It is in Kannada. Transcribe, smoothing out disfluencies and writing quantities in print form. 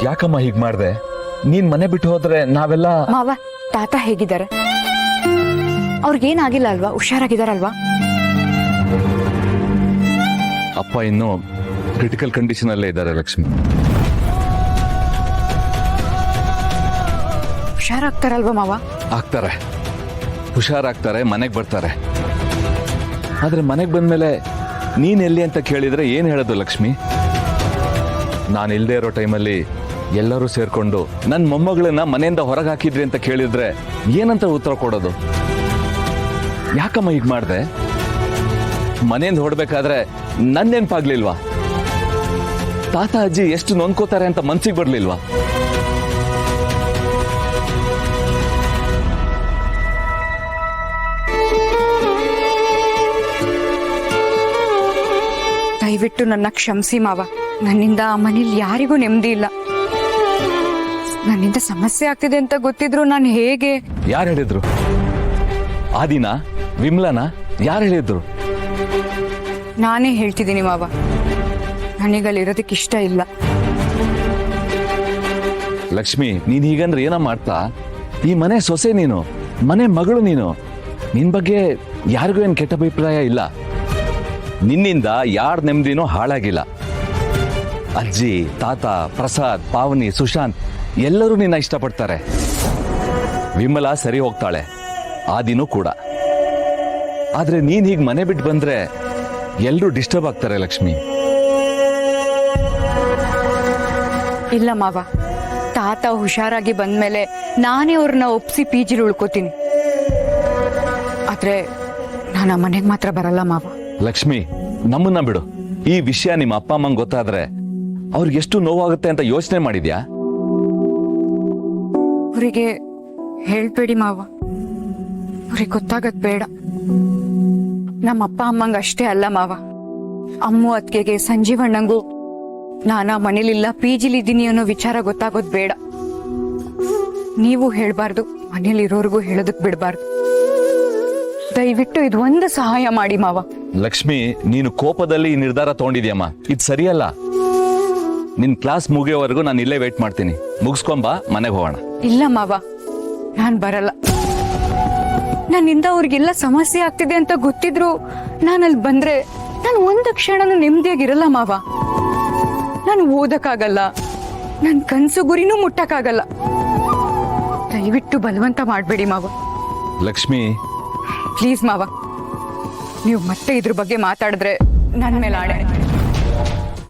ಯಾಕಮ್ಮ ಹೀಗ್ ಮಾಡ್ದೆ? ನೀನ್ ಮನೆ ಬಿಟ್ಟು ಹೋದ್ರೆ ನಾವೆಲ್ಲ... ಮಾವ, ತಾತ ಹೇಗಿದ್ದಾರೆ? ಅವ್ರಿಗೇನಾಗಿಲ್ಲ ಅಲ್ವಾ? ಹುಷಾರಾಗಿದಾರಲ್ವಾ? ಅಪ್ಪ ಇನ್ನು ಕ್ರಿಟಿಕಲ್ ಕಂಡೀಷನ್ ಅಲ್ಲೇ ಇದ್ದಾರೆ ಲಕ್ಷ್ಮಿ. ಹುಷಾರಾಗ್ತಾರಲ್ವಾ ಮಾವ? ಆಗ್ತಾರೆ, ಹುಷಾರಾಗ್ತಾರೆ, ಮನೆಗೆ ಬರ್ತಾರೆ. ಆದ್ರೆ ಮನೆಗೆ ಬಂದ್ಮೇಲೆ ನೀನ್ ಎಲ್ಲಿ ಅಂತ ಕೇಳಿದ್ರೆ ಏನ್ ಹೇಳೋದು ಲಕ್ಷ್ಮಿ? ನಾನು ಇಲ್ದೇ ಇರೋ ಟೈಮಲ್ಲಿ ಎಲ್ಲರೂ ಸೇರ್ಕೊಂಡು ನನ್ನ ಮೊಮ್ಮಗಳನ್ನ ಮನೆಯಿಂದ ಹೊರಗೆ ಹಾಕಿದ್ರಿ ಅಂತ ಕೇಳಿದ್ರೆ ಏನಂತ ಉತ್ತರ ಕೊಡೋದು? ಯಾಕಮ್ಮ ಹೀಗ್ ಮಾಡ್ದೆ? ಮನೆಯಿಂದ ಹೊರಡ್ಬೇಕಾದ್ರೆ ನನ್ನ ನೆನ್ಪಾಗ್ಲಿಲ್ವಾ? ತಾತ ಅಜ್ಜಿ ಎಷ್ಟು ನೊಂದ್ಕೋತಾರೆ ಅಂತ ಮನ್ಸಿಗೆ ಬರ್ಲಿಲ್ವಾ? ದಯವಿಟ್ಟು ನನ್ನ ಕ್ಷಮಿಸಿ ಮಾವ. ನನ್ನಿಂದ ಆ ಮನೇಲಿ ಯಾರಿಗೂ ನೆಮ್ಮದಿ ಇಲ್ಲ. ನನ್ನಿಂದ ಸಮಸ್ಯೆ ಆಗ್ತಿದೆ ಅಂತ ಗೊತ್ತಿದ್ರು ನಾನು ಹೇಗೆ... ಯಾರು ಹೇಳಿದ್ರು? ಆದಿನ, ವಿಮ್ಲನ, ಯಾರು ಹೇಳಿದ್ರು? ನಾನೇ ಹೇಳ್ತಿದ್ದೀನಿ ಮಾವ, ನನಗಲ್ಲಿರೋದಕ್ಕೆ ಇಷ್ಟ ಇಲ್ಲ. ಲಕ್ಷ್ಮಿ, ನೀನ್ ಹೀಗಂದ್ರೆ ಏನ ಮಾಡ್ತಾ? ಈ ಮನೆ ಸೊಸೆ ನೀನು, ಮನೆ ಮಗಳು ನೀನು. ನಿನ್ ಬಗ್ಗೆ ಯಾರಿಗೂ ಏನ್ ಕೆಟ್ಟ ಅಭಿಪ್ರಾಯ ಇಲ್ಲ. ನಿನ್ನಿಂದ ಯಾರ ನೆಮ್ಮದಿನೂ ಹಾಳಾಗಿಲ್ಲ. ಅಜ್ಜಿ, ತಾತ, ಪ್ರಸಾದ್, ಪಾವನಿ, ಸುಶಾಂತ್ ಎಲ್ಲರೂ ನಿನ್ನ ಇಷ್ಟಪಡ್ತಾರೆ. ವಿಮಲಾ ಸರಿ ಹೋಗ್ತಾಳೆ, ಆದಿನೂ ಕೂಡ. ಆದ್ರೆ ನೀನ್ ಹೀಗ್ ಮನೆ ಬಿಟ್ಟು ಬಂದ್ರೆ ಎಲ್ಲರೂ ಡಿಸ್ಟರ್ಬ್ ಆಗ್ತಾರೆ ಲಕ್ಷ್ಮಿ. ಇಲ್ಲ ಮಾವ, ತಾತ ಹುಷಾರಾಗಿ ಬಂದ್ಮೇಲೆ ನಾನೇ ಅವ್ರನ್ನ ಒಪ್ಸಿ ಪಿಜಿಲಿ ಉಳ್ಕೋತೀನಿ. ಆದ್ರೆ ನಾನು ಆ ಮನೆಗೆ ಮಾತ್ರ ಬರಲ್ಲ ಮಾವ. ಲಕ್ಷ್ಮಿ, ನಮ್ಮನ್ನ ಬಿಡು. ಈ ವಿಷಯ ನಿಮ್ಮ ಅಪ್ಪ ಅಮ್ಮಂಗೆ ಗೊತ್ತಾದ್ರೆ ಅವ್ರಿಗೆ ಎಷ್ಟು ನೋವಾಗುತ್ತೆ ಅಂತ ಯೋಚನೆ ಮಾಡಿದ್ಯಾ? ಅವರಿಗೆ ಹೇಳ್ಬೇಡಿ ಮಾವ, ಅವ್ರಿಗೆ ಗೊತ್ತಾಗದ್ ಬೇಡ. ನಮ್ಮ ಅಪ್ಪ ಅಮ್ಮಂಗ ಅಷ್ಟೇ ಅಲ್ಲ ಮಾವ, ಅಮ್ಮು ಅತ್ತಿಗೆಗೆ, ಸಂಜೀವಣ್ಣಂಗೂ ನಾನಾ ಮನೇಲಿಲ್ಲ, ಪಿಜಿಲಿದ್ದೀನಿ ಅನ್ನೋ ವಿಚಾರ ಗೊತ್ತಾಗೋದ್ ಬೇಡ. ನೀವು ಹೇಳ್ಬಾರ್ದು, ಮನೇಲಿರೋರ್ಗೂ ಹೇಳೋದಕ್ ಬಿಡ್ಬಾರ್ದು. ದಯವಿಟ್ಟು ಇದು ಒಂದು ಸಹಾಯ ಮಾಡಿ ಮಾವ. ಲಕ್ಷ್ಮಿ, ನೀನು ಕೋಪದಲ್ಲಿ ಈ ನಿರ್ಧಾರ ತಗೊಂಡಿದ್ಯಮ್ಮ, ಇದು ಸರಿಯಲ್ಲ. ನಿನ್ ಕ್ಲಾಸ್ ಮುಗಿಯೋವರೆಗೂ ನಾನು ಇಲ್ಲೇ ವೇಟ್ ಮಾಡ್ತೀನಿ. ಮುಗಿಸ್ಕೊಂಬ, ಮನೆಗೆ ಹೋಗೋಣ. ಇಲ್ಲ ಮಾವ, ನಾನ್ ಬರಲ್ಲ. ನನ್ನಿಂದ ಅವ್ರಿಗೆಲ್ಲ ಸಮಸ್ಯೆ ಆಗ್ತಿದೆ ಅಂತ ಗೊತ್ತಿದ್ರು ನಾನಲ್ಲಿ ಬಂದ್ರೆ ನಾನು ಒಂದು ಕ್ಷಣನೂ ನೆಮ್ಮದಿಯಾಗಿರಲ್ಲ ಮಾವ. ನಾನು ಓದಕ್ಕಾಗಲ್ಲ, ನನ್ ಕನ್ಸು ಗುರಿನೂ ಮುಟ್ಟಕ್ಕಾಗಲ್ಲ. ದಯವಿಟ್ಟು ಬಲವಂತ ಮಾಡ್ಬೇಡಿ ಮಾವ. ಲಕ್ಷ್ಮಿ, ಪ್ಲೀಸ್ ಮಾವ, ನೀವು ಮತ್ತೆ ಇದ್ರ ಬಗ್ಗೆ ಮಾತಾಡಿದ್ರೆ ನನ್ನ ಮೇಲೆ ಆಣೆ.